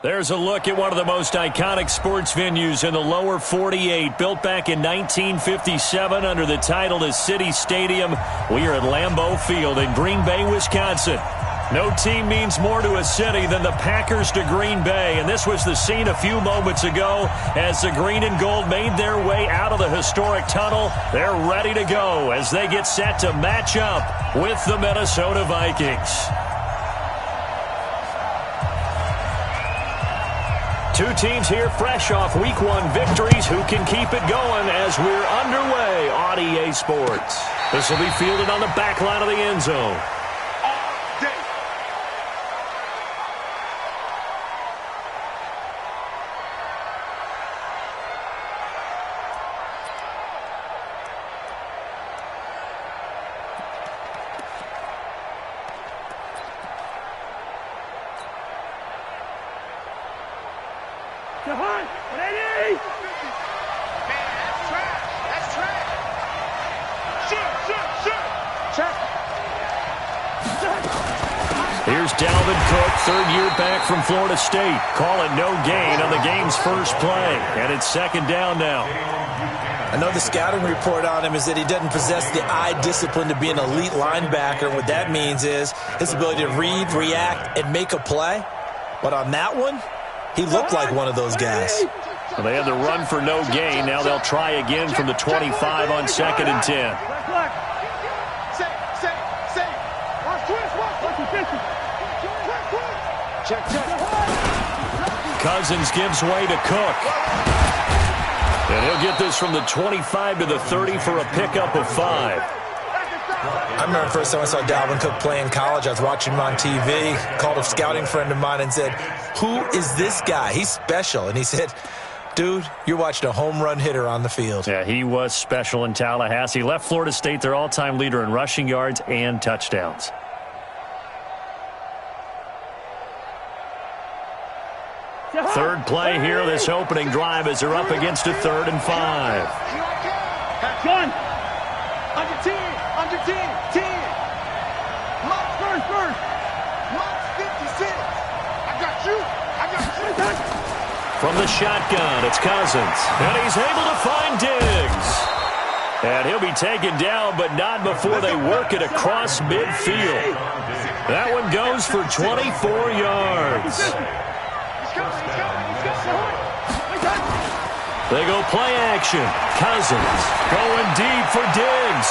There's a look at one of the most iconic sports venues in the lower 48. Built back in 1957 under the title of City Stadium. We are at Lambeau Field in Green Bay, Wisconsin. No team means more to a city than the Packers to Green Bay. And this was the scene a few moments ago as the green and gold made their way out of the historic tunnel. They're ready to go as they get set to match up with the Minnesota Vikings. Two teams here fresh off Week 1 victories. Who can keep it going as we're underway on EA Sports? This will be fielded on the back line of the end zone. Here's Dalvin Cook, third year back from Florida State. Call it no gain on the game's first play. And it's second down now. I know the scouting report on him is that he doesn't possess the eye discipline to be an elite linebacker. What that means is his ability to read, react, and make a play. But on that one, he looked like one of those guys. Well, they had the run for no gain. Now they'll try again from the 25 on 2nd and 10. Cousins gives way to Cook. And he'll get this from the 25 to the 30 for a pickup of 5. I remember the first time I saw Dalvin Cook play in college. I was watching him on TV, called a scouting friend of mine and said, "Who is this guy? He's special." And he said, "Dude, you're watching a home run hitter on the field." Yeah, he was special in Tallahassee. Left Florida State their all-time leader in rushing yards and touchdowns. Third play here, this opening drive as they're up against a 3rd and 5. Gun. Under 10. Under 10. 10. Lock first. Lock 56. I got you. From the shotgun, it's Cousins. And he's able to find Diggs. And he'll be taken down, but not before they work it across midfield. That one goes for 24 yards. They go play action. Cousins going deep for Diggs.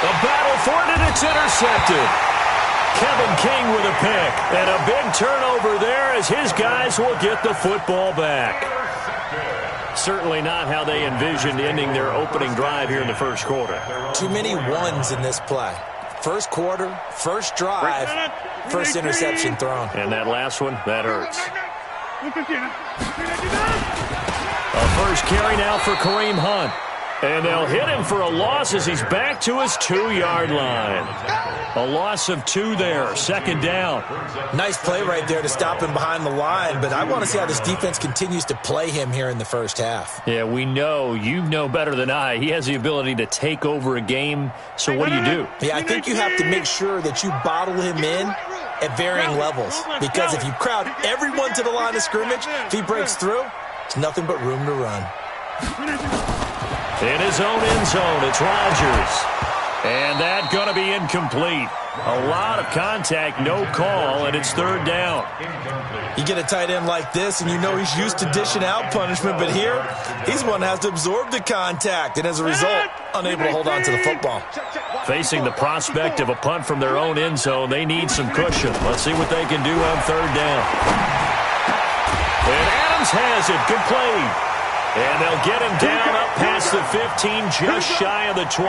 The battle for it, and it's intercepted. Kevin King with a pick. And a big turnover there as his guys will get the football back. Certainly not how they envisioned ending their opening drive here in the first quarter. Too many ones in this play. First quarter, first drive, first interception thrown. And that last one, that hurts. A first carry now for Kareem Hunt. And they'll hit him for a loss as he's back to his 2-yard line. A loss of 2 there, 2nd down. Nice play right there to stop him behind the line, but I want to see how this defense continues to play him here in the first half. Yeah, we know. You know better than I. He has the ability to take over a game, so what do? Yeah, I think you have to make sure that you bottle him in at varying levels, because if you crowd everyone to the line of scrimmage, if he breaks through, it's nothing but room to run. In his own end zone, it's Rodgers. And that's going to be incomplete. A lot of contact, no call, and it's 3rd down. You get a tight end like this, and you know he's used to dishing out punishment, but here, he's one that has to absorb the contact, and as a result, unable to hold on to the football. Facing the prospect of a punt from their own end zone, they need some cushion. Let's see what they can do on 3rd down. And Adams has it, complete. And they'll get him down up past the 15, just shy of the 20.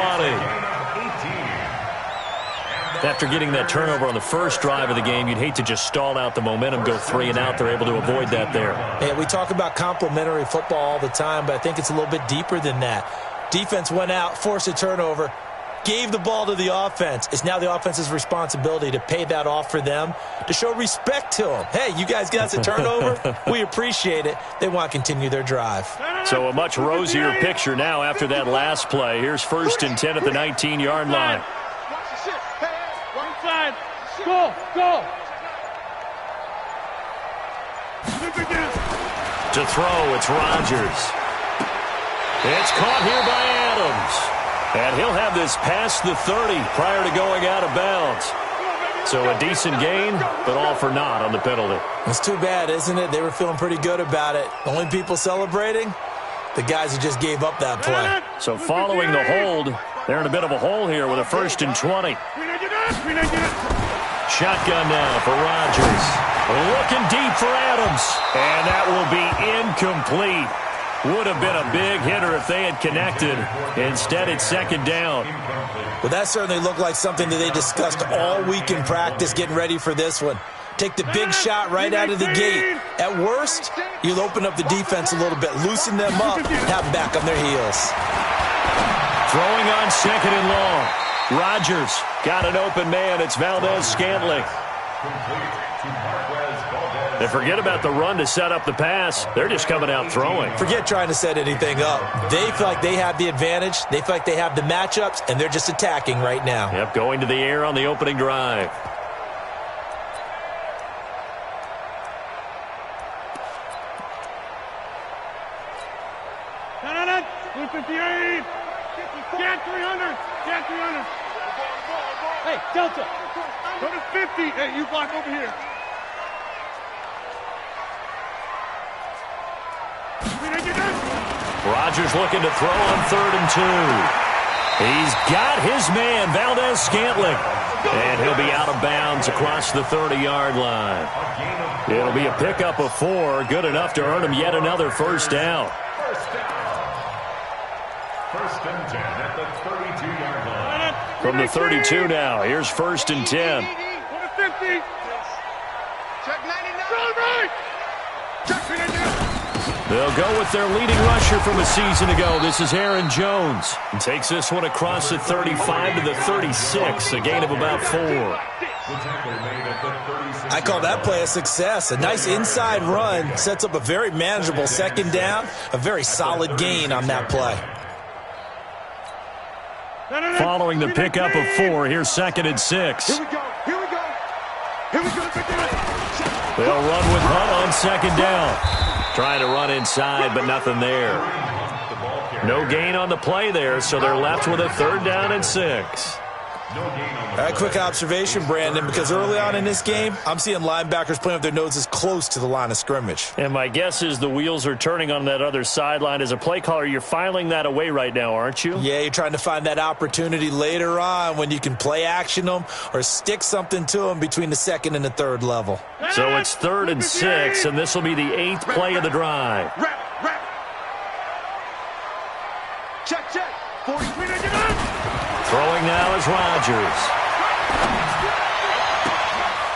After getting that turnover on the first drive of the game, you'd hate to just stall out the momentum, go 3 and out. They're able to avoid that there. Yeah, we talk about complementary football all the time, but I think it's a little bit deeper than that. Defense went out, forced a turnover, gave the ball to the offense. It's now the offense's responsibility to pay that off for them, to show respect to them. Hey, you guys got us a turnover. We appreciate it. They want to continue their drive. So a much rosier picture now after that last play. Here's 1st and 10 at the 19-yard line. Go. To throw, it's Rodgers. It's caught here by Adams. And he'll have this past the 30 prior to going out of bounds. So a decent gain, but all for naught on the penalty. It's too bad, isn't it? They were feeling pretty good about it. The only people celebrating, the guys who just gave up that play. So following the hold, they're in a bit of a hole here with a 1st and 20. Shotgun now for Rodgers. Looking deep for Adams. And that will be incomplete. Would have been a big hitter if they had connected. Instead, it's 2nd down. Well, that certainly looked like something that they discussed all week in practice getting ready for this one. Take the big shot right out of the gate. At worst, you'll open up the defense a little bit, loosen them up, have them back on their heels. Throwing on 2nd and long. Rodgers got an open man. It's Valdez-Scantling. They forget about the run to set up the pass. They're just coming out throwing. Forget trying to set anything up. They feel like they have the advantage. They feel like they have the matchups, and they're just attacking right now. Yep, going to the air on the opening drive. No. 258. Get 300. Get 300. Hey, Delta. Go to 50. Hey, you block over here. Rodgers looking to throw on 3rd and 2. He's got his man, Valdez-Scantling. And he'll be out of bounds across the 30-yard line. It'll be a pickup of 4, good enough to earn him yet another 1st down. 1st and 10 at the 32-yard line. From the 32 now, here's 1st and 10. 50. Check 99. Check 99. They'll go with their leading rusher from a season ago. This is Aaron Jones. He takes this one across the 35 to the 36, a gain of about 4. I call that play a success. A nice inside run sets up a very manageable 2nd down, a very solid gain on that play. Following the pickup of 4, here's 2nd and 6. Here we go. They'll run with Hunt on 2nd down. Trying to run inside, but nothing there. No gain on the play there, so they're left with a 3rd down and 6. All right, quick observation, Brandon, because early on in this game, I'm seeing linebackers playing with their noses close to the line of scrimmage. And my guess is the wheels are turning on that other sideline. As a play caller, you're filing that away right now, aren't you? Yeah, you're trying to find that opportunity later on when you can play action them or stick something to them between the 2nd and the 3rd level. So it's 3rd and 6, and this will be the 8th play of the drive. Rep. Check. 43. Throwing now is Rodgers.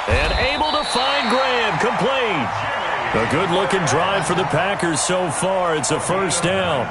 And able to find Graham, complete. A good-looking drive for the Packers so far. It's a 1st down.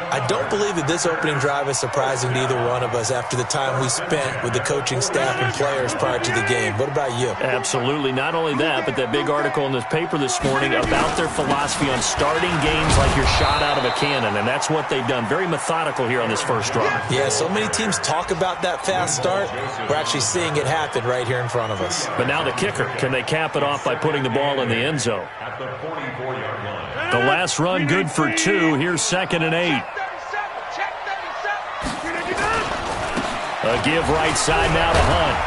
I don't believe that this opening drive is surprising to either one of us after the time we spent with the coaching staff and players prior to the game. What about you? Absolutely. Not only that, but that big article in the paper this morning about their philosophy on starting games like you're shot out of a cannon, and that's what they've done. Very methodical here on this first drive. Yeah, so many teams talk about that fast start. We're actually seeing it happen right here in front of us. But now the kicker. Can they cap it off by putting the ball in the end zone? At the 44-yard line. The last run good for 2. Here's 2nd and 8. A give right side now to Hunt.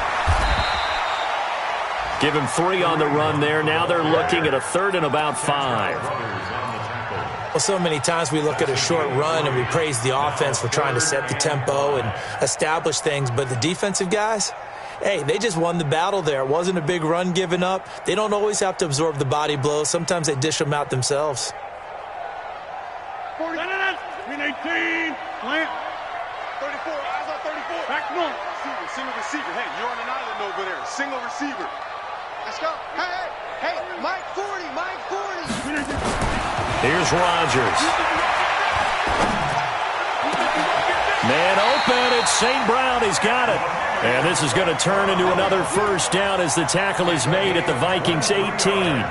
Give him 3 on the run there. Now they're looking at a 3rd and about 5. Well, so many times we look at a short run and we praise the offense for trying to set the tempo and establish things. But the defensive guys, hey, they just won the battle there. It wasn't a big run given up. They don't always have to absorb the body blows. Sometimes they dish them out themselves. 18. Plant. 34. Eyes on 34. Back one. Single receiver. Hey, you're on an island over there. Single receiver. Let's go. Hey. Mike 40. Here's Rodgers. Man open. It's St. Brown. He's got it. And this is going to turn into another 1st down as the tackle is made at the Vikings 18.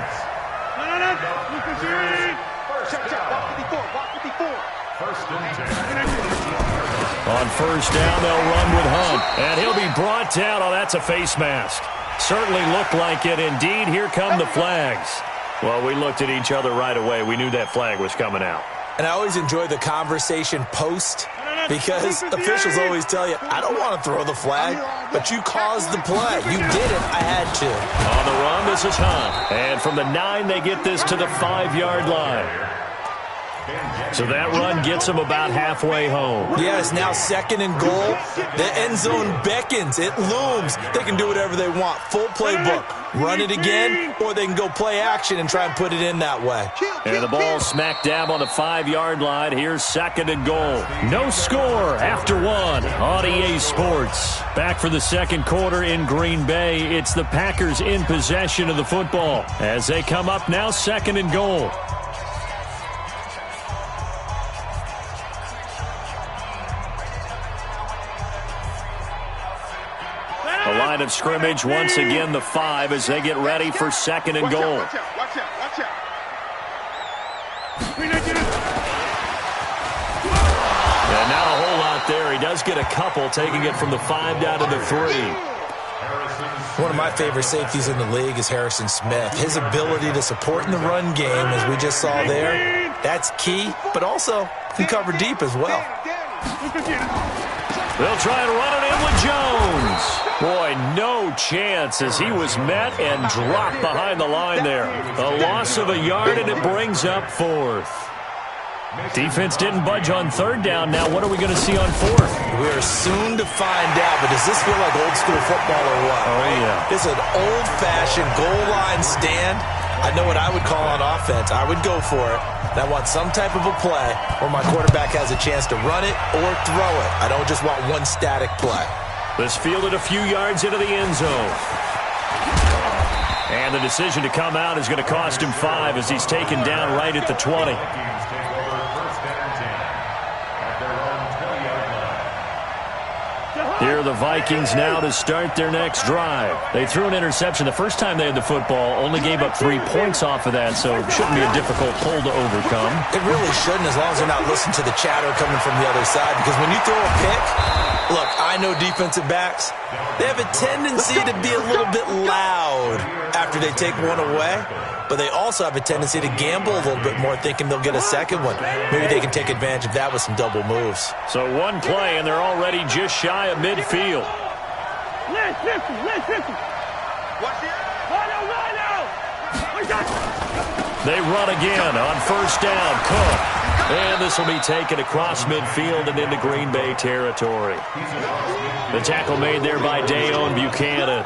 On 1st down, they'll run with Hunt. And he'll be brought down. Oh, that's a face mask. Certainly looked like it. Indeed, here come the flags. Well, we looked at each other right away. We knew that flag was coming out. And I always enjoy the conversation post because officials always tell you, I don't want to throw the flag, but you caused the play. You did it. I had to. On the run, this is Hunt. And from the 9, they get this to the 5-yard line. So that run gets them about halfway home. Yeah, it's now 2nd and goal. The end zone beckons. It looms. They can do whatever they want. Full playbook. Run it again, or they can go play action and try and put it in that way. And the ball smack dab on the 5-yard line. Here's 2nd and goal. No score after 1 on EA Sports. Back for the second quarter in Green Bay. It's the Packers in possession of the football as they come up now 2nd and goal. The line of scrimmage, once again, the 5 as they get ready for 2nd and goal. Watch out. And not a whole lot there. He does get a couple, taking it from the 5 down to the 3. One of my favorite safeties in the league is Harrison Smith. His ability to support in the run game, as we just saw there, that's key, but also can cover deep as well. They'll try and run it in with Jones. Boy, no chance as he was met and dropped behind the line there. A loss of a yard, and it brings up 4th. Defense didn't budge on 3rd down. Now what are we going to see on 4th? We're soon to find out, but does this feel like old school football or what? Oh, right? yeah. This is an old-fashioned goal line stand. I know what I would call on offense. I would go for it. And I want some type of a play where my quarterback has a chance to run it or throw it. I don't just want one static play. This fielded a few yards into the end zone. And the decision to come out is going to cost him 5 as he's taken down right at the 20. Here are the Vikings now to start their next drive. They threw an interception the first time they had the football, only gave up 3 points off of that, so it shouldn't be a difficult pull to overcome. It really shouldn't, as long as they're not listening to the chatter coming from the other side, because when you throw a pick, look, I know defensive backs, they have a tendency to be a little bit loud after they take one away, but they also have a tendency to gamble a little bit more, thinking they'll get a second one. Maybe they can take advantage of that with some double moves. So one play, and they're already just shy of midfield. They run again on 1st down. Cook. And this will be taken across midfield and into Green Bay territory. The tackle made there by Dayon Buchanan.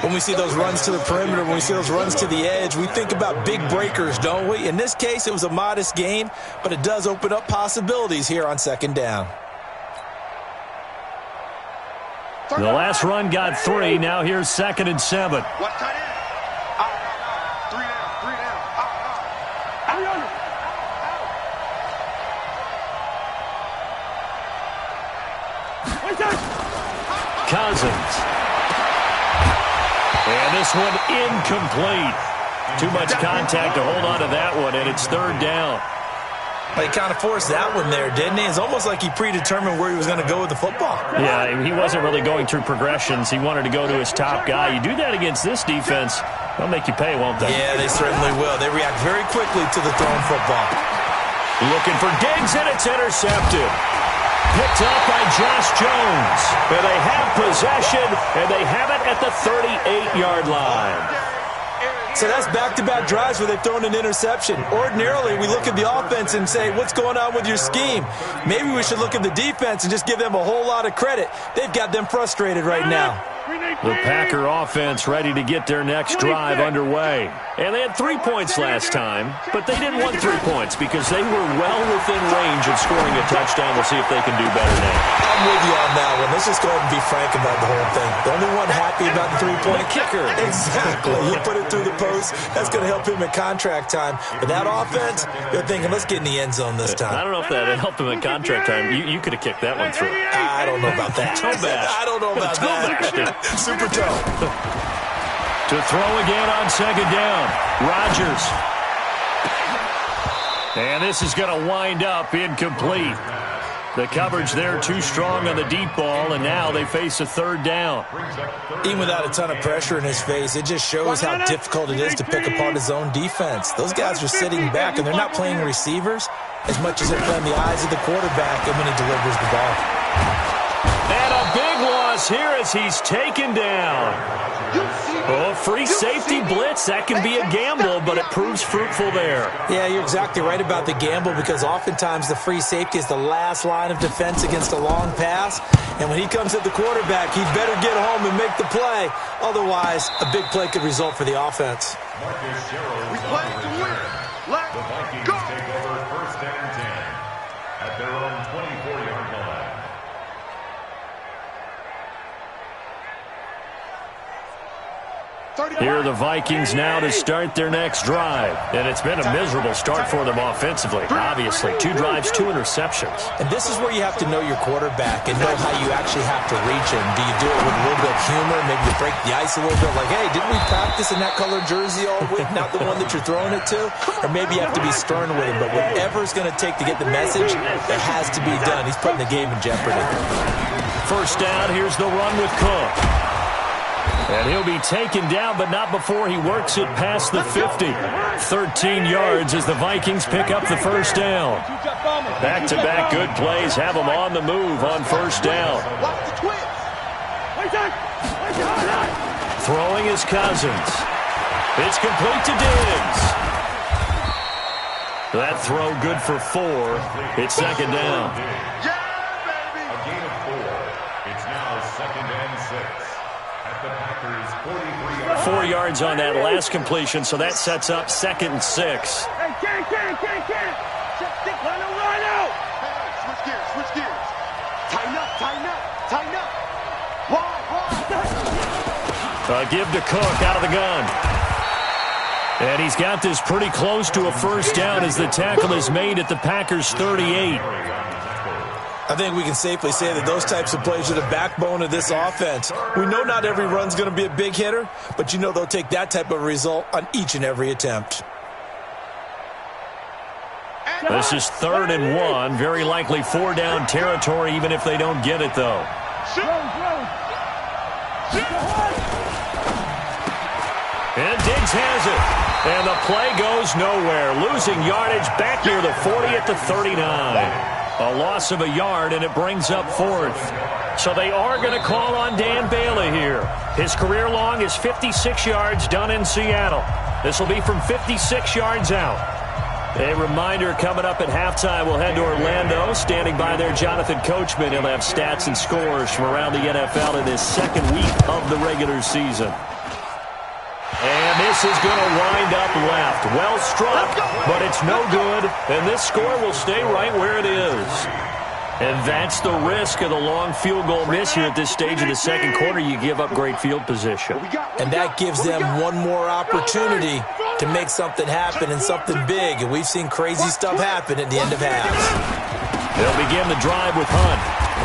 When we see those runs to the perimeter, when we see those runs to the edge, we think about big breakers, don't we? In this case, it was a modest gain, but it does open up possibilities here on 2nd down. The last run got 3. Now here's 2nd and 7. What tight end? Out. 3 down. Cousins. And this one incomplete. Too much contact to hold on to that one, and it's 3rd down. He kind of forced that one there, didn't he? It's almost like he predetermined where he was going to go with the football. Yeah, he wasn't really going through progressions. He wanted to go to his top guy. You do that against this defense, they'll make you pay, won't they? Yeah, they certainly will. They react very quickly to the thrown football. Looking for Diggs, and it's intercepted. Picked up by Josh Jones. And they have possession, and they have it at the 38-yard line. So that's back-to-back drives where they've thrown an interception. Ordinarily, we look at the offense and say, what's going on with your scheme? Maybe we should look at the defense and just give them a whole lot of credit. They've got them frustrated right now. The Packer offense ready to get their next drive underway. And they had 3 points last time, but they didn't want 3 points because they were well within range of scoring a touchdown. We'll see if they can do better now. I'm with you on that one. Let's just go ahead and be frank about the whole thing. The only one happy about the 3-point kicker. Exactly. You put it through the post. That's going to help him at contract time. But that offense, they're thinking, let's get in the end zone this time. I don't know if that helped him at contract time. You could have kicked that one through. I don't know about that. Toe bash. I don't know about that. Super toe. To throw again on 2nd down. Rodgers. And this is going to wind up incomplete. The coverage there too strong on the deep ball, and now they face a third down. Even without a ton of pressure in his face, it just shows how difficult it is to pick apart his own defense. Those guys are sitting back, and they're not playing receivers as much as they're playing the eyes of the quarterback and when he delivers the ball. And a big loss here as he's taken down. Oh, free safety blitz. That can be a gamble, but it proves fruitful there. Yeah, you're exactly right about the gamble because oftentimes the free safety is the last line of defense against a long pass. And when he comes at the quarterback, he better get home and make the play. Otherwise, a big play could result for the offense. We play to win. Let's go. Take over first and 10 at their own 24-yard line. Here are the Vikings now to start their next drive. And it's been a miserable start for them offensively. Obviously, 2 drives, 2 interceptions. And this is where you have to know your quarterback and know how you actually have to reach him. Do you do it with a little bit of humor? Maybe you break the ice a little bit like, hey, didn't we practice in that color jersey all week? Not the one that you're throwing it to? Or maybe you have to be stern with him. But whatever it's going to take to get the message, it has to be done. He's putting the game in jeopardy. First down, here's the run with Cook. And he'll be taken down, but not before he works it past the 50. 13 yards as the Vikings pick up the first down. Back-to-back good plays have them on the move on first down. Throwing is Cousins. It's complete to Diggs. That throw good for 4. It's second down. A gain of 4. It's now second and 6. At the Packers' 43-yard 4 yards on that last completion, so that sets up second and 6. Hey, can't. Run out. Hey, switch gears. Tighten up. Wide. Give to Cook out of the gun. And he's got this pretty close to a first down as the tackle is made at the Packers' 38. I think we can safely say that those types of plays are the backbone of this offense. We know not every run's going to be a big hitter, but you know they'll take that type of result on each and every attempt. This is 3rd and 1. Very likely 4-down territory, even if they don't get it, though. And Diggs has it. And the play goes nowhere. Losing yardage back near the 40 at the 39. A loss of a yard, and it brings up 4th. So they are going to call on Dan Bailey here. His career long is 56 yards done in Seattle. This will be from 56 yards out. A reminder coming up at halftime, we'll head to Orlando. Standing by there, Jonathan Coachman. He'll have stats and scores from around the NFL in his second week of the regular season. And this is going to wind up left. Well struck, but it's no good. And this score will stay right where it is. And that's the risk of the long field goal miss here at this stage of the second quarter. You give up great field position. And that gives them one more opportunity to make something happen and something big. And we've seen crazy stuff happen at the end of halves. They'll begin the drive with Hunt.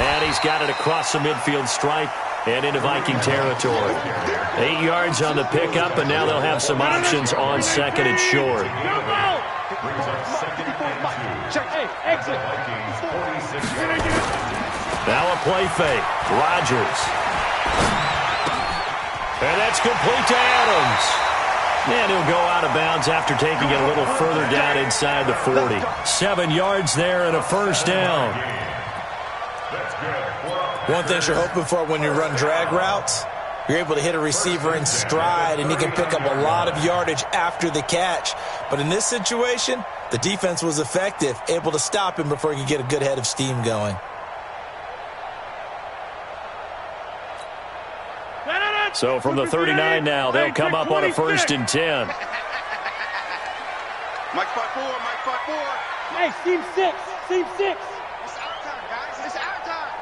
And he's got it across the midfield stripe and into Viking territory. 8 yards on the pickup, and now they'll have some options on second and short. Now a play fake. Rodgers. And that's complete to Adams. And he'll go out of bounds after taking it a little further down inside the 40. 7 yards there and a first down. One thing you're hoping for when you run drag routes, you're able to hit a receiver in stride, and he can pick up a lot of yardage after the catch. But in this situation, the defense was effective, able to stop him before he could get a good head of steam going. So from the 39 now, they'll come up on a 1st and 10. Mike 5-4. Hey, Team 6. It's our time, guys. It's our time.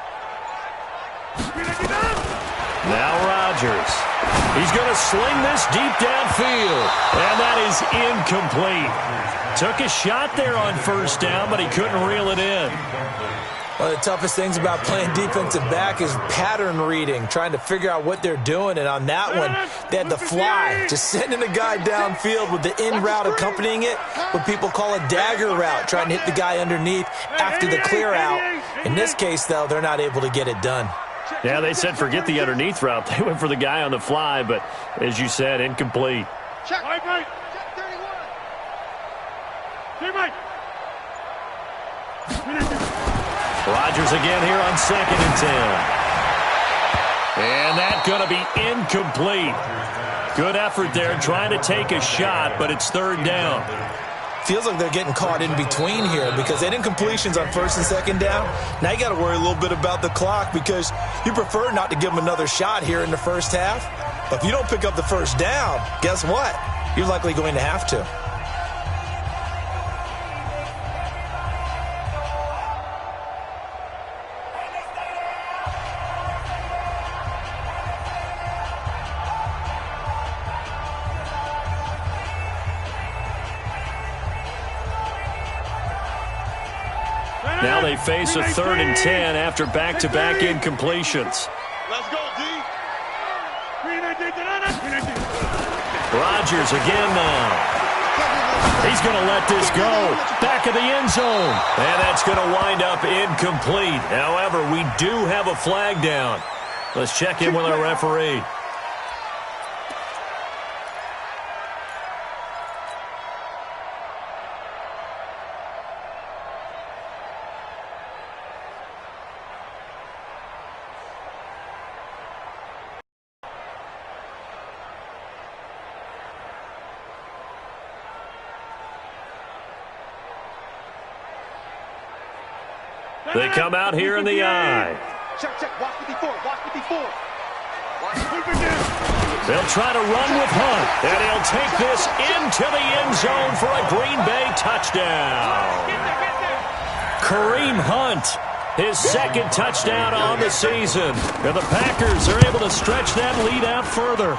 Now Rodgers. He's going to sling this deep downfield. And that is incomplete. Took a shot there on first down, but he couldn't reel it in. One of the toughest things about playing defensive back is pattern reading, trying to figure out what they're doing. And on that one, they had the fly, just sending a guy downfield with the in route accompanying it, what people call a dagger route, trying to hit the guy underneath after the clear out. In this case, though, they're not able to get it done. Yeah, they said forget the underneath route. They went for the guy on the fly, but as you said, incomplete. Check. Check 31. Rodgers again here on 2nd and 10. And that's going to be incomplete. Good effort there trying to take a shot, but it's 3rd down. Feels like they're getting caught in between here because they did incompletions on 1st and 2nd down. Now you got to worry a little bit about the clock because you prefer not to give them another shot here in the first half. But if you don't pick up the 1st down, guess what? You're likely going to have to. Now they face a 3rd and 10 after back-to-back incompletions. Let's go, D. Rodgers again now. He's going to let this go. Back of the end zone. And that's going to wind up incomplete. However, we do have a flag down. Let's check in with our referee. They come out here in the eye. Check. Watch 54. Watch 54. They'll try to run with Hunt, and he'll take this into the end zone for a Green Bay touchdown. Kareem Hunt, his 2nd touchdown on the season. And the Packers are able to stretch that lead out further.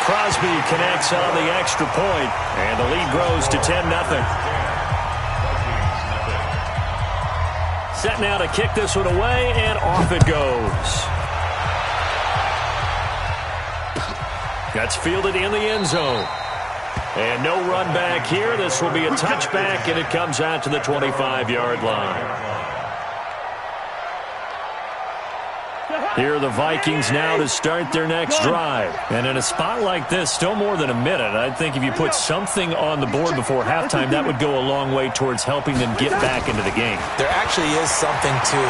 Crosby connects on the extra point, and the lead grows to 10-0. Set now to kick this one away, and off it goes. That's fielded in the end zone. And no run back here. This will be a touchback, and it comes out to the 25-yard line. Here are the Vikings now to start their next drive. And in a spot like this, still more than a minute, I think if you put something on the board before halftime, that would go a long way towards helping them get back into the game. There actually is something to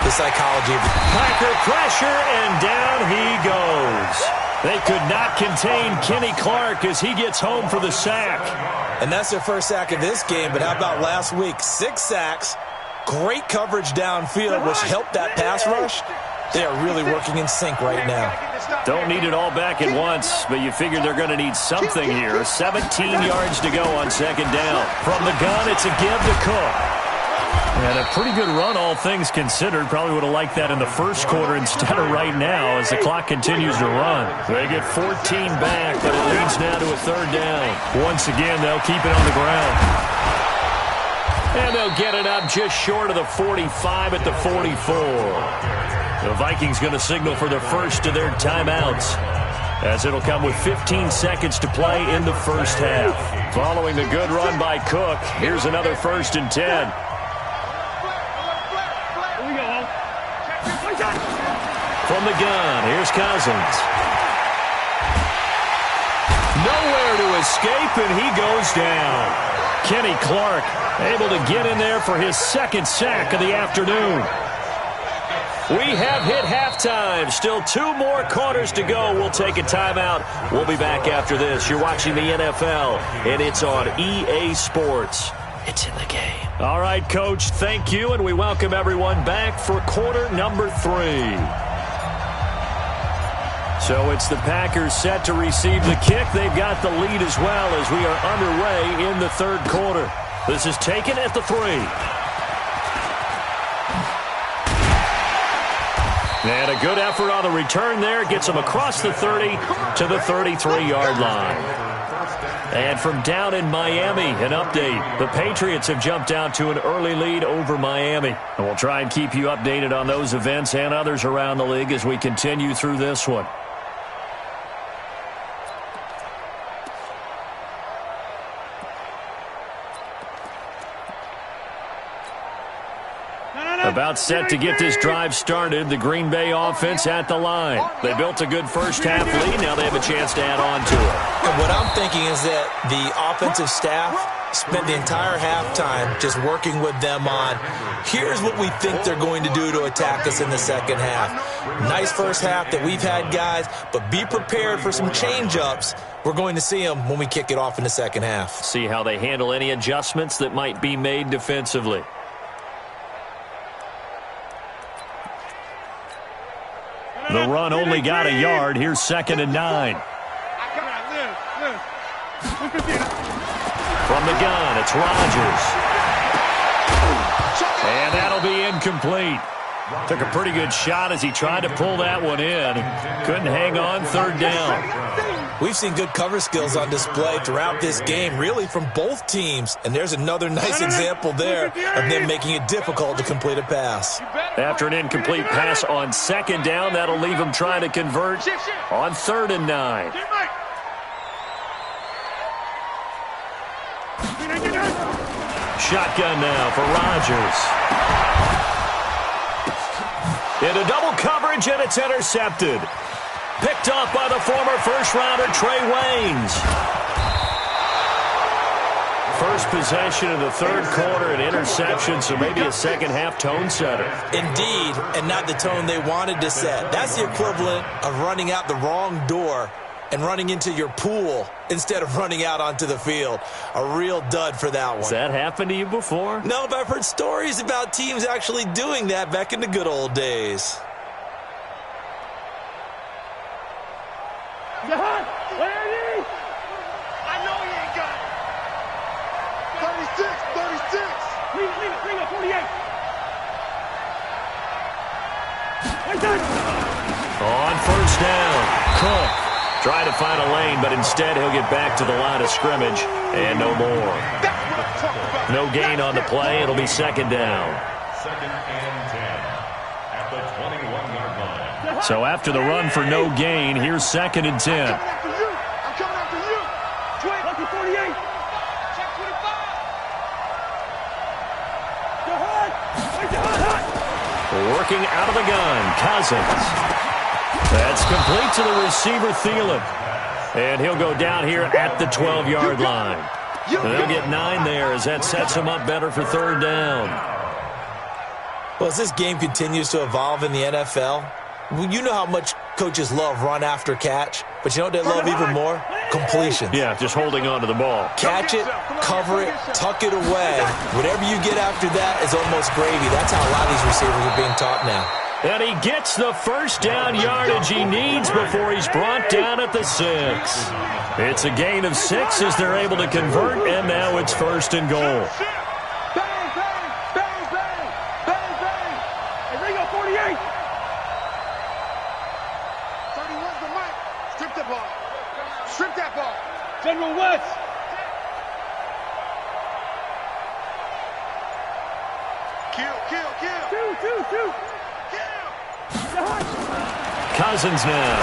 the psychology of Packer pressure, and down he goes. They could not contain Kenny Clark as he gets home for the sack. And that's their first sack of this game, but how about last week? 6 sacks, great coverage downfield, which helped that pass rush. They are really working in sync right now. Don't need it all back at once, but you figure they're going to need something here. 17 yards to go on 2nd down. From the gun, it's a give to Cook. And a pretty good run, all things considered. Probably would have liked that in the first quarter instead of right now as the clock continues to run. They get 14 back, but it leads now to a 3rd down. Once again, they'll keep it on the ground. And they'll get it up just short of the 45 at the 44. The Vikings going to signal for the first of their timeouts, as it'll come with 15 seconds to play in the first half. Following the good run by Cook, here's another 1st and 10. From the gun, here's Cousins. Nowhere to escape, and he goes down. Kenny Clark able to get in there for his 2nd sack of the afternoon. We have hit halftime. Still 2 more quarters to go. We'll take a timeout. We'll be back after this. You're watching the NFL, and it's on EA Sports. It's in the game. All right, Coach, thank you, and we welcome everyone back for quarter number 3. So it's the Packers set to receive the kick. They've got the lead as well as we are underway in the 3rd quarter. This is taken at the 3. And a good effort on the return there. Gets them across the 30 to the 33-yard line. And from down in Miami, an update. The Patriots have jumped out to an early lead over Miami. And we'll try and keep you updated on those events and others around the league as we continue through this one. About set to get this drive started, the Green Bay offense at the line. They built a good first-half lead. Now they have a chance to add on to it. And what I'm thinking is that the offensive staff spent the entire halftime just working with them on, here's what we think they're going to do to attack us in the second half. Nice first half that we've had, guys, but be prepared for some change-ups. We're going to see them when we kick it off in the second half. See how they handle any adjustments that might be made defensively. The run only got a yard. Here's 2nd and 9. From the gun, it's Rodgers. And that'll be incomplete. Took a pretty good shot as he tried to pull that one in. Couldn't hang on, 3rd down. We've seen good cover skills on display throughout this game, really from both teams. And there's another nice example there of them making it difficult to complete a pass. After an incomplete pass on 2nd down, that'll leave him trying to convert on 3rd and 9. Shotgun now for Rodgers. Into double coverage, and it's intercepted. Picked off by the former first-rounder Trey Waynes. First possession of the 3rd quarter, an interception, so maybe a second-half tone setter. Indeed, and not the tone they wanted to set. That's the equivalent of running out the wrong door and running into your pool instead of running out onto the field. A real dud for that one. Has that happened to you before? No, but I've heard stories about teams actually doing that back in the good old days. Where are you? I know he ain't got it. 36. Leave it, 48. On 1st down, Cook. Try to find a lane, but instead he'll get back to the line of scrimmage, and no more. No gain on the play. It'll be 2nd down. 2nd and 10 at the 21-yard line. So after the run for no gain, here's 2nd and 10. I'm coming after you. 48. Check 25. Working out of the gun, Cousins. That's complete to the receiver, Thielen. And he'll go down here at the 12-yard line. And they'll get 9 there as that sets him up better for 3rd down. Well, as this game continues to evolve in the NFL, you know how much coaches love run after catch, but you know what they love even more? Completions. Yeah, just holding on to the ball. Catch it, cover it, tuck it away. Whatever you get after that is almost gravy. That's how a lot of these receivers are being taught now. And he gets the 1st down yardage he needs before he's brought down at the 6. It's a gain of 6 as they're able to convert, and now it's 1st and goal. Bang, bang, bang, bang, bang, bang. Hey, Ringo, 48. 31's the mic. Strip the ball. Strip that ball. General West. Kill. Cousins now.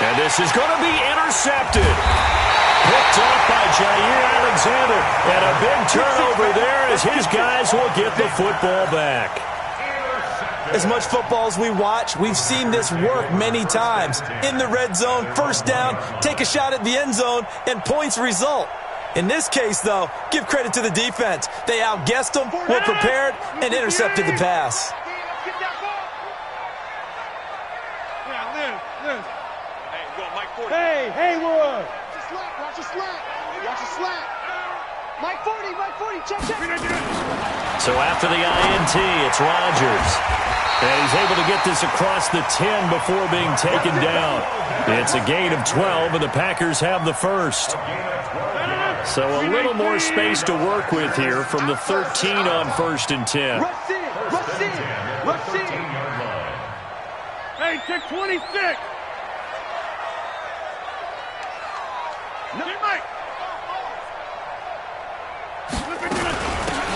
And this is going to be intercepted. Picked off by Jair Alexander. And a big turnover there as his guys will get the football back. As much football as we watch, we've seen this work many times. In the red zone, 1st down, take a shot at the end zone, and points result. In this case, though, give credit to the defense. They outguessed them, were prepared, and intercepted the pass. Hey, Haywood! Watch the slack. Mike 40, check. So after the INT, it's Rodgers. And he's able to get this across the 10 before being taken down. It's a gain of 12, and the Packers have the 1st. So a little more space to work with here from the 13 on 1st and 10. Rush in. Hey, check 26.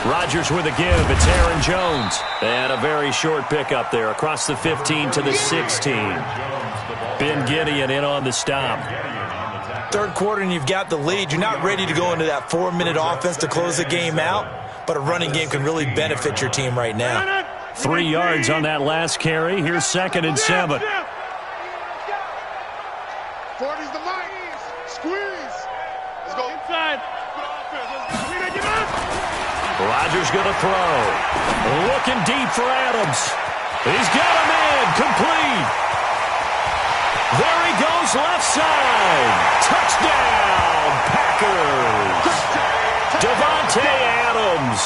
Rodgers with a give. It's Aaron Jones. And a very short pickup there across the 15 to the 16. Ben Gideon in on the stop. Third quarter and you've got the lead. You're not ready to go into that 4-minute offense to close the game out, but a running game can really benefit your team right now. 3 yards on that last carry. Here's 2nd and 7. 40's the mic. Squeeze. Let's go. Inside. Rodgers going to throw. Looking deep for Adams. He's got a man. Complete. There he goes left side. Touchdown, Packers. Davante Adams.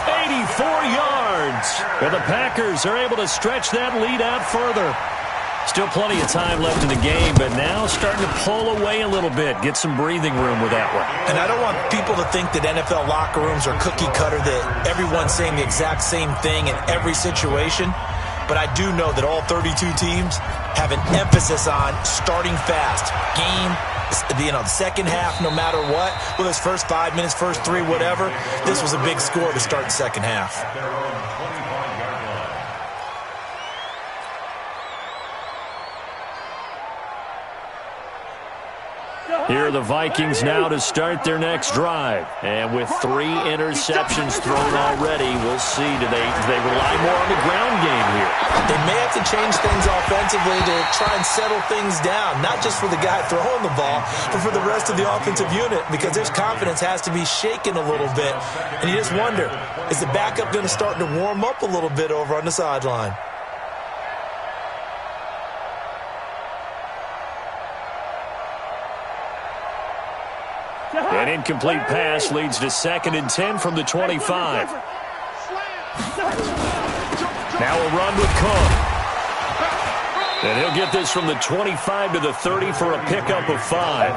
84 yards. And the Packers are able to stretch that lead out further. Still plenty of time left in the game, but now starting to pull away a little bit. Get some breathing room with that one. And I don't want people to think that NFL locker rooms are cookie cutter, that everyone's saying the exact same thing in every situation. But I do know that all 32 teams have an emphasis on starting fast. Game, the second half, no matter what. Whether it's first 5 minutes, first 3, whatever. This was a big score to start the second half. Here are the Vikings now to start their next drive. And with 3 interceptions thrown already, we'll see. Do they rely more on the ground game here? They may have to change things offensively to try and settle things down. Not just for the guy throwing the ball, but for the rest of the offensive unit. Because their confidence has to be shaken a little bit. And you just wonder, is the backup going to start to warm up a little bit over on the sideline? An incomplete pass leads to 2nd and 10 from the 25. Now a run with Cook. And he'll get this from the 25 to the 30 for a pickup of 5.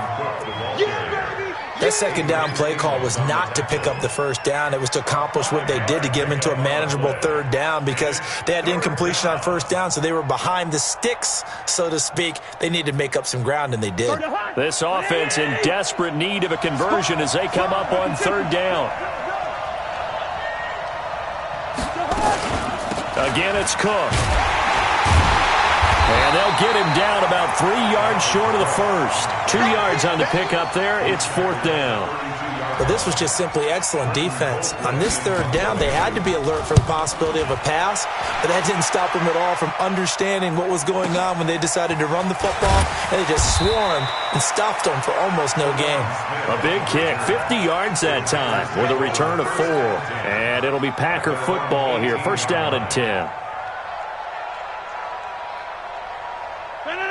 That second down play call was not to pick up the first down. It was to accomplish what they did, to get them into a manageable third down, because they had incompletion on first down, so they were behind the sticks, so to speak. They needed to make up some ground, and they did. This offense in desperate need of a conversion as they come up on 3rd down. Again, it's Cook. And they'll get him down about 3 yards short of the first. 2 yards on the pickup there. It's 4th down. But this was just simply excellent defense. On this 3rd down, they had to be alert for the possibility of a pass, but that didn't stop them at all from understanding what was going on when they decided to run the football, and they just swarmed and stopped them for almost no gain. A big kick, 50 yards that time with a return of 4. And it'll be Packer football here. 1st down and 10.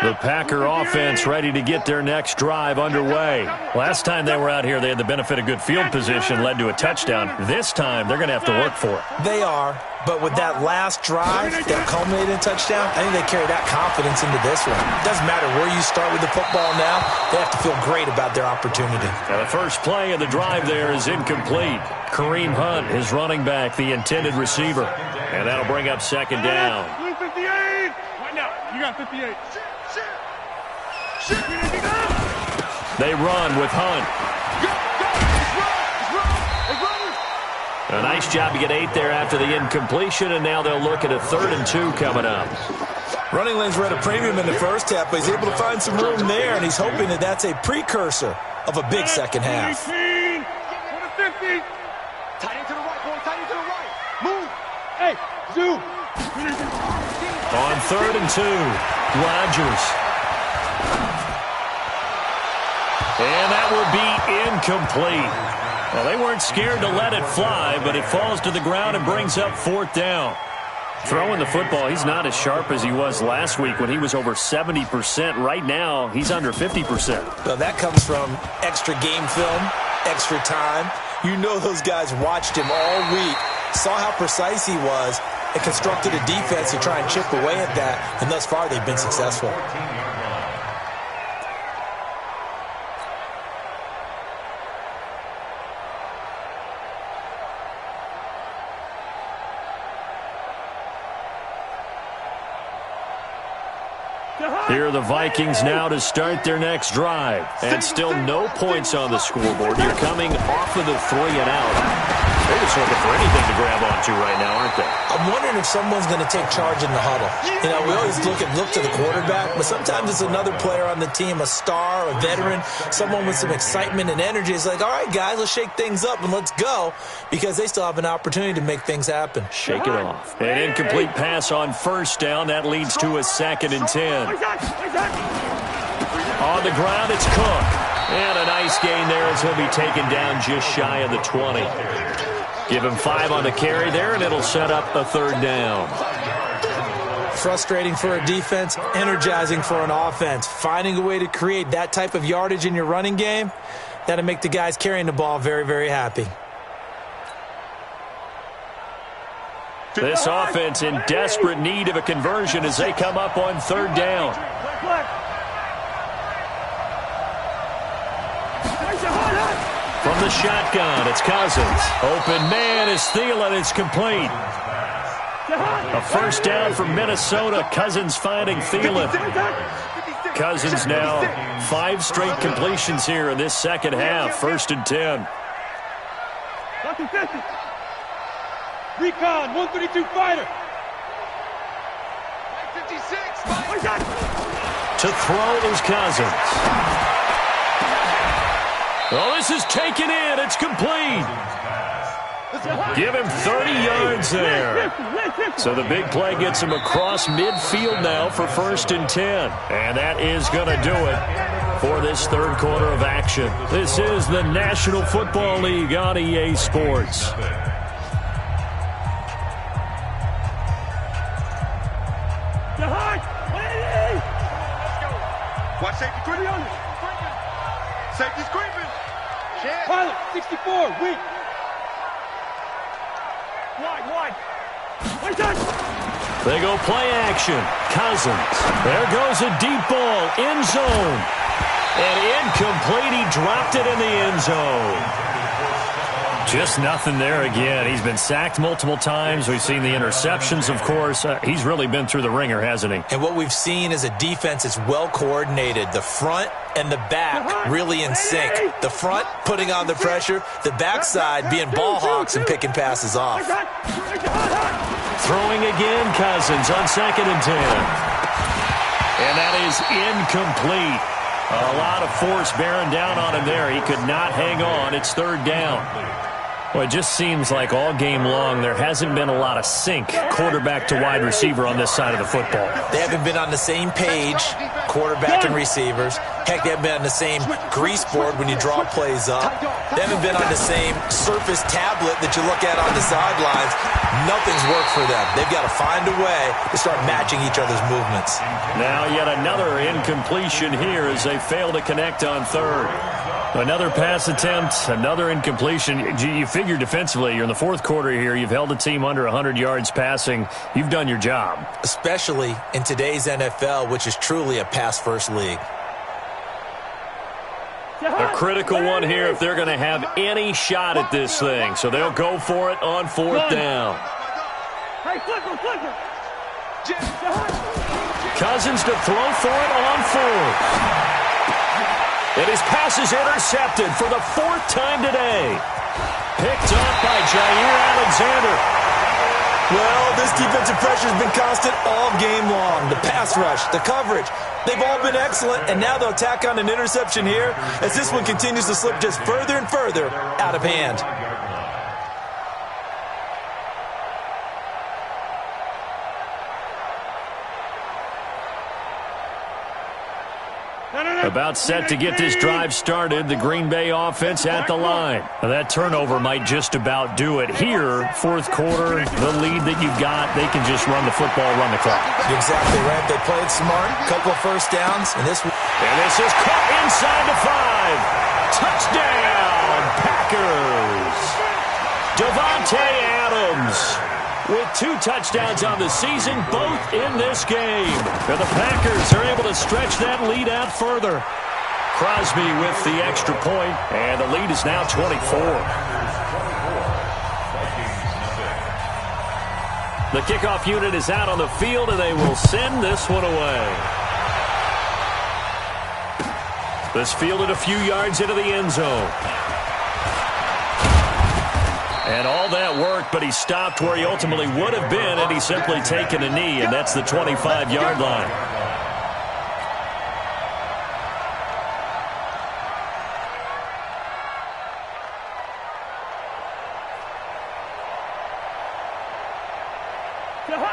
The Packer offense ready to get their next drive underway. Last time they were out here, they had the benefit of good field position, led to a touchdown. This time, they're going to have to work for it. They are, but with that last drive that culminated in a touchdown, I think they carry that confidence into this one. It doesn't matter where you start with the football now. They have to feel great about their opportunity. Now the first play of the drive there is incomplete. Kareem Hunt, his running back, the intended receiver. And that'll bring up 2nd down. 58. Right now, you got 58. They run with Hunt. A nice job to get 8 there after the incompletion, and now they'll look at a 3rd and 2 coming up. Running lanes were at a premium in the first half, but he's able to find some room there, and he's hoping that that's a precursor of a big second half. 50. Tight end to the right, boy. Tight end to the right. Move. Hey, zoom. On 3rd and 2, Rodgers. And that would be incomplete. Well, they weren't scared to let it fly, but it falls to the ground and brings up 4th down. Throwing the football, he's not as sharp as he was last week when he was over 70%. Right now, he's under 50%. Well, that comes from extra game film, extra time. You know those guys watched him all week, saw how precise he was, and constructed a defense to try and chip away at that, and thus far they've been successful. Here are the Vikings now to start their next drive. And still no points on the scoreboard. You're coming off of the 3 and out. They're just looking for anything to grab onto right now, aren't they? I'm wondering if someone's going to take charge in the huddle. You know, we always look to the quarterback, but sometimes it's another player on the team, a star, a veteran, someone with some excitement and energy. It's like, all right, guys, let's shake things up and let's go, because they still have an opportunity to make things happen. Shake it off. An incomplete pass on first down. That leads to a 2nd and 10. On the ground, it's Cook. And a nice gain there as he'll be taken down just shy of the 20. Give him 5 on the carry there, and it'll set up a 3rd down. Frustrating for a defense, energizing for an offense. Finding a way to create that type of yardage in your running game, that'll make the guys carrying the ball very, very happy. This offense in desperate need of a conversion as they come up on 3rd down. From the shotgun, it's Cousins. Open man is Thielen. It's complete. A 1st down for Minnesota. Cousins finding Thielen. Cousins now 5 straight completions here in this second half. 1st and 10. Recon, 132 fighter. 56. To throw is Cousins. Oh, this is taken in. It's complete. Give him 30 yards there. So the big play gets him across midfield now for 1st and 10. And that is going to do it for this 3rd quarter of action. This is the National Football League on EA Sports. Watch safety creeping. Safety's creeping. Pilot, 64, weak. Wide. They go play action. Cousins. There goes a deep ball. End zone. And incomplete. He dropped it in the end zone. Just nothing there again. He's been sacked multiple times. We've seen the interceptions, of course. He's really been through the ringer, hasn't he? And what we've seen is a defense that's well coordinated. The front and the back really in sync. The front putting on the pressure, the backside being ball hawks and picking passes off. Throwing again, Cousins on 2nd and 10. And that is incomplete. A lot of force bearing down on him there. He could not hang on. It's 3rd down. Well, it just seems like all game long there hasn't been a lot of sync quarterback to wide receiver on this side of the football. They haven't been on the same page, quarterback and receivers. Heck, they haven't been on the same grease board when you draw plays up. They haven't been on the same surface tablet that you look at on the sidelines. Nothing's worked for them. They've got to find a way to start matching each other's movements. Now yet another incompletion here as they fail to connect on 3rd. Another pass attempt, another incompletion. You figure defensively, you're in the 4th quarter here. You've held the team under 100 yards passing. You've done your job. Especially in today's NFL, which is truly a pass-first league. A critical one here if they're going to have any shot at this thing. So they'll go for it on 4th down. Cousins to throw for it on 4th. And his pass is intercepted for the 4th time today. Picked up by Jair Alexander. Well, this defensive pressure has been constant all game long. The pass rush, the coverage, they've all been excellent, and now they'll tack on an interception here as this one continues to slip just further and further out of hand. About set to get this drive started. The Green Bay offense at the line. Now that turnover might just about do it. Here, 4th quarter, the lead that you've got, they can just run the football, run the clock. You're exactly right. They played smart, couple of 1st downs, and this is caught inside the 5. Touchdown, Packers. Davante Adams with 2 touchdowns on the season, both in this game. And the Packers are able to stretch that lead out further. Crosby with the extra point, and the lead is now 24. The kickoff unit is out on the field, and they will send this one away. This fielded a few yards into the end zone. And all that work, but he stopped where he ultimately would have been had he simply taken a knee, and that's the 25-yard line.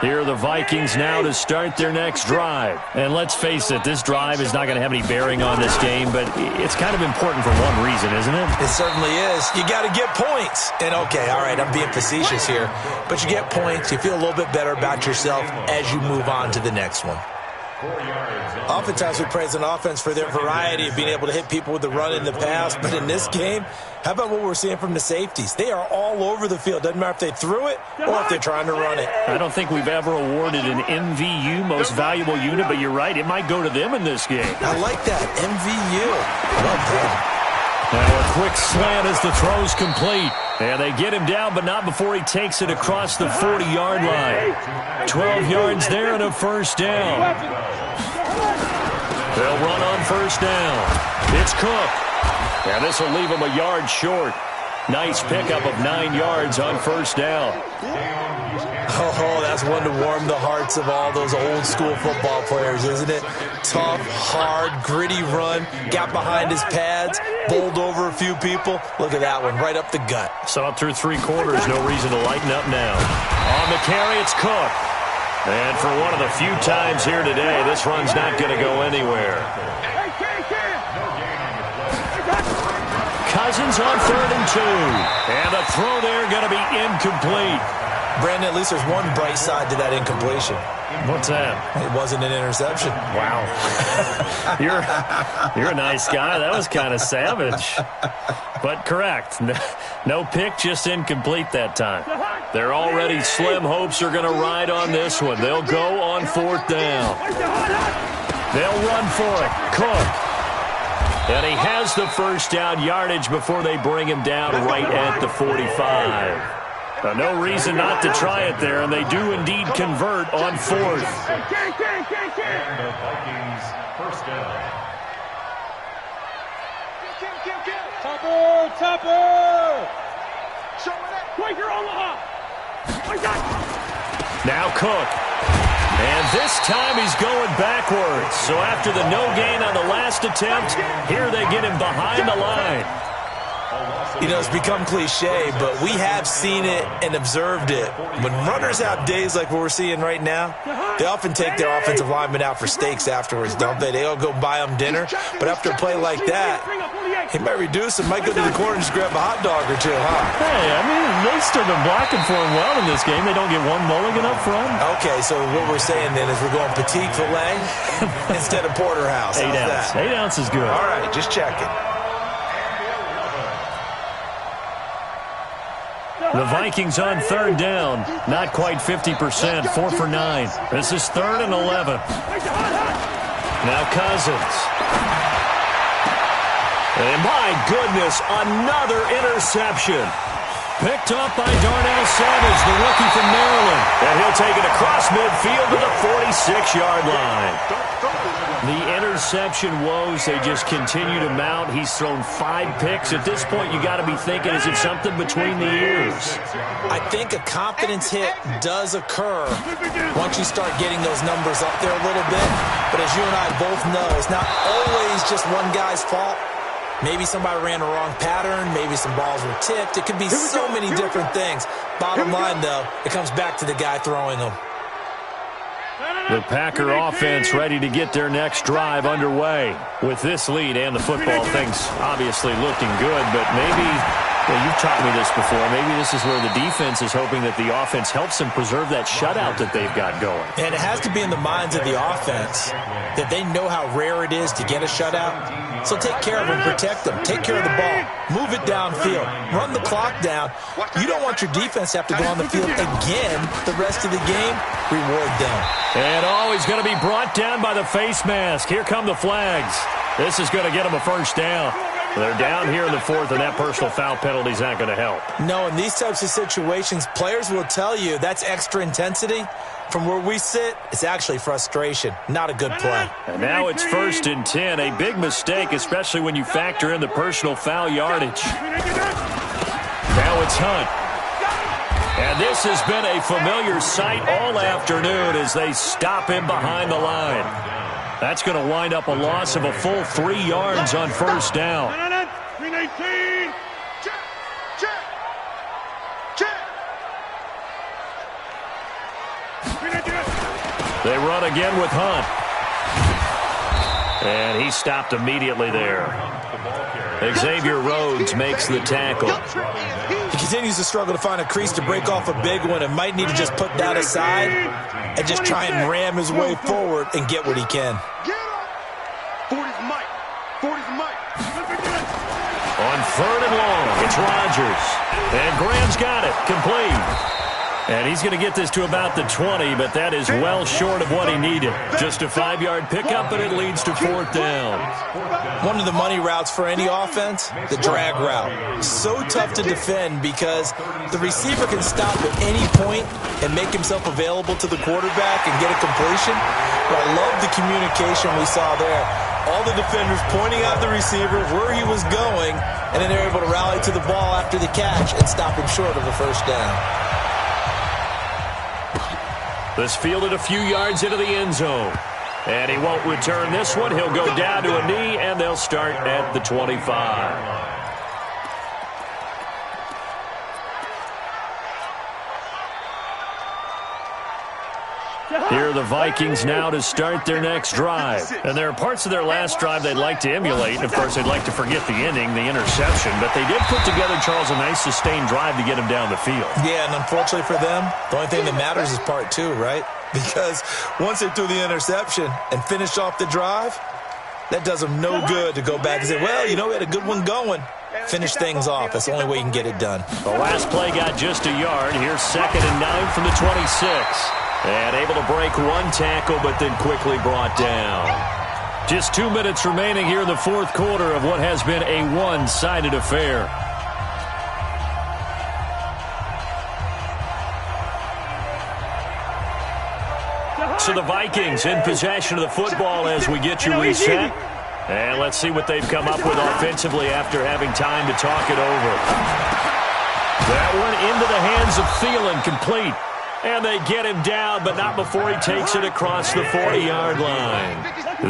Here are the Vikings now to start their next drive. And let's face it, this drive is not going to have any bearing on this game, but it's kind of important for one reason, isn't it? It certainly is. You got to get points. And, okay, all right, I'm being facetious here, but you get points. You feel a little bit better about yourself as you move on to the next one. Oftentimes we praise an offense for their variety of being able to hit people with the run in the pass, but in this game, how about what we're seeing from the safeties? They are all over the field. Doesn't matter if they threw it or if they're trying to run it. I don't think we've ever awarded an MVU, most valuable unit, but you're right, it might go to them in this game. I like that, MVU. Well done. Now a quick slant as the throw's complete. And they get him down, but not before he takes it across the 40-yard line. 12 yards there and a first down. They'll run on first down. It's Cook. And this will leave him a yard short. Nice pickup of 9 yards on first down. Oh, that's one to warm the hearts of all those old-school football players, isn't it? Tough, hard, gritty run. Got behind his pads, bowled over a few people. Look at that one, right up the gut. Saw it through 3 quarters. No reason to lighten up now. On the carry, it's Cook. And for one of the few times here today, this run's not going to go anywhere. Cousins on 3rd and 2. And the throw there going to be incomplete. Brandon, at least there's one bright side to that incompletion. What's that? It wasn't an interception. Wow. You're a nice guy. That was kind of savage. But correct. No pick, just incomplete that time. Their already slim hopes are going to ride on this one. They'll go on 4th down. They'll run for it. Cook. And he has the first down yardage before they bring him down right at the 45. No reason not to try it there, and they do indeed convert on 4th. And the Vikings first down. Topper! Now Cook. And this time he's going backwards. So after the no gain on the last attempt, here they get him behind the line. You know, it's become cliche, but we have seen it and observed it. When runners have days like what we're seeing right now, they often take their offensive linemen out for steaks afterwards, don't they? They all go buy them dinner. But after a play like that, he might reduce it, might go to the corner and just grab a hot dog or two, huh? Hey, I mean, they've still been blocking for him well in this game. They don't get one mulligan up front. Okay, so what we're saying then is we're going petite filet instead of porterhouse. 8 ounce. 8 ounce is good. All right, just checking. The Vikings on 3rd down. Not quite 50%. 4 for 9. This is 3rd and 11. Now Cousins. And my goodness, another interception. Picked up by Darnell Savage, the rookie from Maryland. And he'll take it across midfield to the 46-yard line. The interception woes, they just continue to mount. He's thrown 5 picks. At this point, you got to be thinking, is it something between the ears? I think a confidence hit does occur once you start getting those numbers up there a little bit. But as you and I both know, it's not always just one guy's fault. Maybe somebody ran a wrong pattern. Maybe some balls were tipped. It could be so many different things. Bottom line, though, it comes back to the guy throwing them. The Packer offense ready to get their next drive underway. With this lead and the football, things obviously looking good, but maybe, well, you've taught me this before, maybe this is where the defense is hoping that the offense helps them preserve that shutout that they've got going. And it has to be in the minds of the offense that they know how rare it is to get a shutout. So take care of them, protect them, take care of the ball, move it downfield, run the clock down. You don't want your defense to have to go on the field again the rest of the game. Reward them. And he's going to be brought down by the face mask. Here come the flags. This is going to get them a first down. They're down here in the 4th, and that personal foul penalty is not going to help. No, in these types of situations, players will tell you that's extra intensity. From where we sit, it's actually frustration. Not a good play. And now it's 1st and 10. A big mistake, especially when you factor in the personal foul yardage. Now it's Hunt. And this has been a familiar sight all afternoon as they stop him behind the line. That's going to wind up a loss of a full 3 yards on first down. 319. Check. Check. Check. They run again with Hunt. And he stopped immediately there. Xavier Rhodes makes the tackle. He continues to struggle to find a crease to break off a big one and might need to just put that aside and just try and ram his way forward and get what he can. 40's Mike. 40's Mike. On third and long, it's Rodgers. And Graham's got it, complete. And he's going to get this to about the 20, but that is well short of what he needed. Just a 5-yard pickup, and it leads to fourth down. One of the money routes for any offense, the drag route. So tough to defend because the receiver can stop at any point and make himself available to the quarterback and get a completion. But I love the communication we saw there. All the defenders pointing out the receiver, where he was going, and then they're able to rally to the ball after the catch and stop him short of the first down. This fielded a few yards into the end zone. And he won't return this one. He'll go down to a knee, and they'll start at the 25. Here are the Vikings now to start their next drive. And there are parts of their last drive they'd like to emulate. And, of course, they'd like to forget the ending, the interception. But they did put together, Charles, a nice sustained drive to get him down the field. Yeah, and unfortunately for them, the only thing that matters is part 2, right? Because once they threw the interception and finished off the drive, that does them no good to go back and say, well, you know, we had a good one going. Finish things off. That's the only way you can get it done. The last play got just a yard. Here's 2nd and 9 from the 26. And able to break one tackle, but then quickly brought down. Just 2 minutes remaining here in the fourth quarter of what has been a one-sided affair. So the Vikings in possession of the football as we get you reset. And let's see what they've come up with offensively after having time to talk it over. That one into the hands of Thielen, complete. And they get him down, but not before he takes it across the 40-yard line.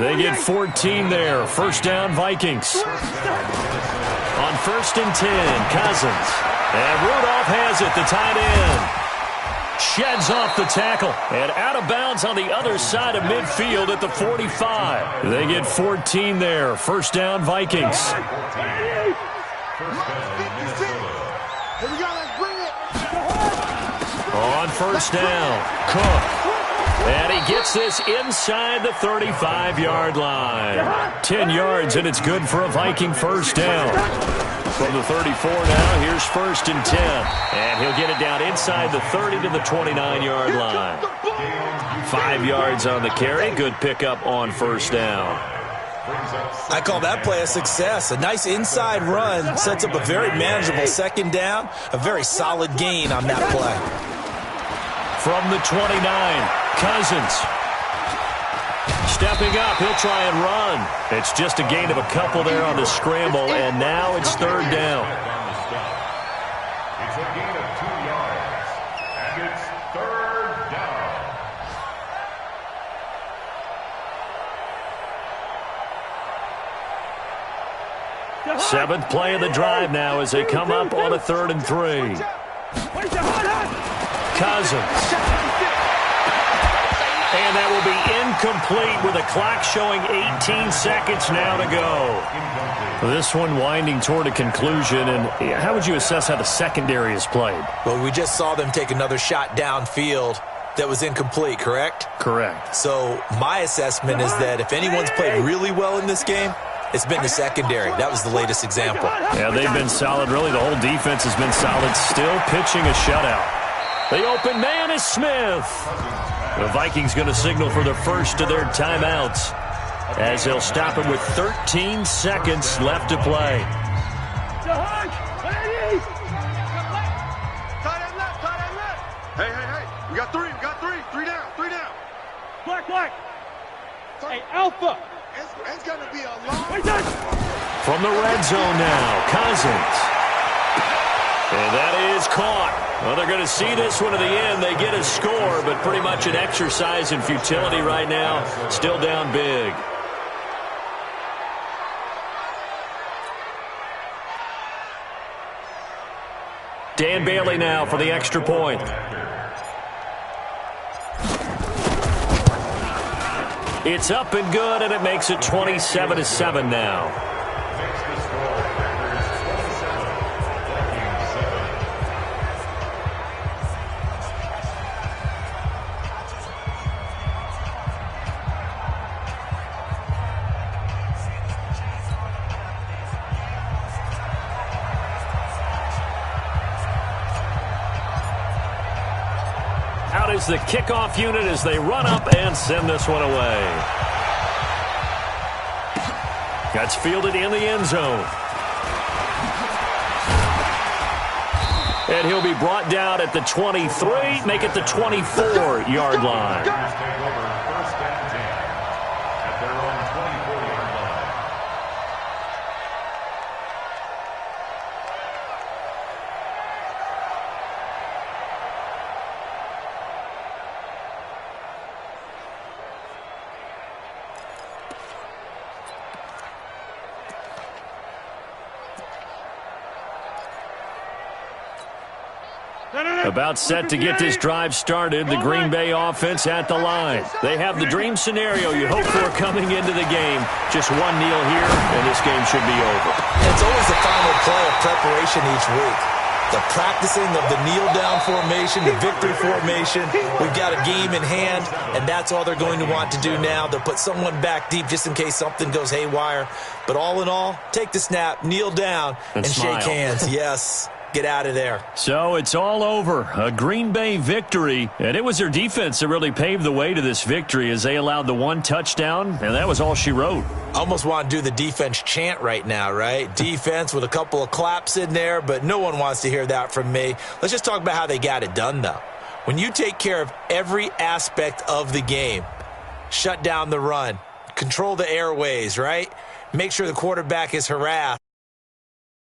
They get 14 there. First down, Vikings. On 1st and 10, Cousins. And Rudolph has it, the tight end. Sheds off the tackle. And out of bounds on the other side of midfield at the 45. They get 14 there. First down, Vikings. On first down, Cook. And he gets this inside the 35-yard line. 10 yards, and it's good for a Viking first down. From the 34 now, here's 1st and 10. And he'll get it down inside the 30 to the 29-yard line. 5 yards on the carry. Good pickup on first down. I call that play a success. A nice inside run sets up a very manageable 2nd down. A very solid gain on that play. From the 29, Cousins. Stepping up, he'll try and run. It's just a gain of a couple there on the scramble, and now it's 3rd down. It's a gain of 2 yards, and it's 3rd down. 7th play of the drive now as they come up on a 3rd and 3. Cousins. And that will be incomplete with a clock showing 18 seconds now to go. This one winding toward a conclusion. And how would you assess how the secondary is played? Well, we just saw them take another shot downfield that was incomplete, correct? Correct. So my assessment is that if anyone's played really well in this game, it's been the secondary. That was the latest example. Yeah, they've been solid. Really, the whole defense has been solid. Still pitching a shutout. The open man is Smith. The Vikings going to signal for the first of their timeouts as they'll stop him with 13 seconds left to play. Hey. We got three. Three down. Black. Hey, Alpha. It's going to be a long... From the red zone now, Cousins. And that is caught. Well, they're going to see this one to the end. They get a score, but pretty much an exercise in futility right now. Still down big. Dan Bailey now for the extra point. It's up and good, and it makes it 27-7 now. Out is the kickoff unit as they run up and send this one away. That's fielded in the end zone. And he'll be brought down at the 23, make it the 24-yard line. About set to get this drive started, the Green Bay offense at the line. They have the dream scenario you hope for coming into the game. Just one kneel here, and this game should be over. It's always the final play of preparation each week. The practicing of the kneel-down formation, the victory formation. We've got a game in hand, and that's all they're going to want to do now. They'll put someone back deep just in case something goes haywire. But all in all, take the snap, kneel down, and shake hands. Yes. Get out of there. So it's all over. A Green Bay victory. And it was their defense that really paved the way to this victory as they allowed the one touchdown, and that was all she wrote. Almost want to do the defense chant right now, right? Defense with a couple of claps in there, but no one wants to hear that from me. Let's just talk about how they got it done, though. When you take care of every aspect of the game, shut down the run, control the airways, right? Make sure the quarterback is harassed.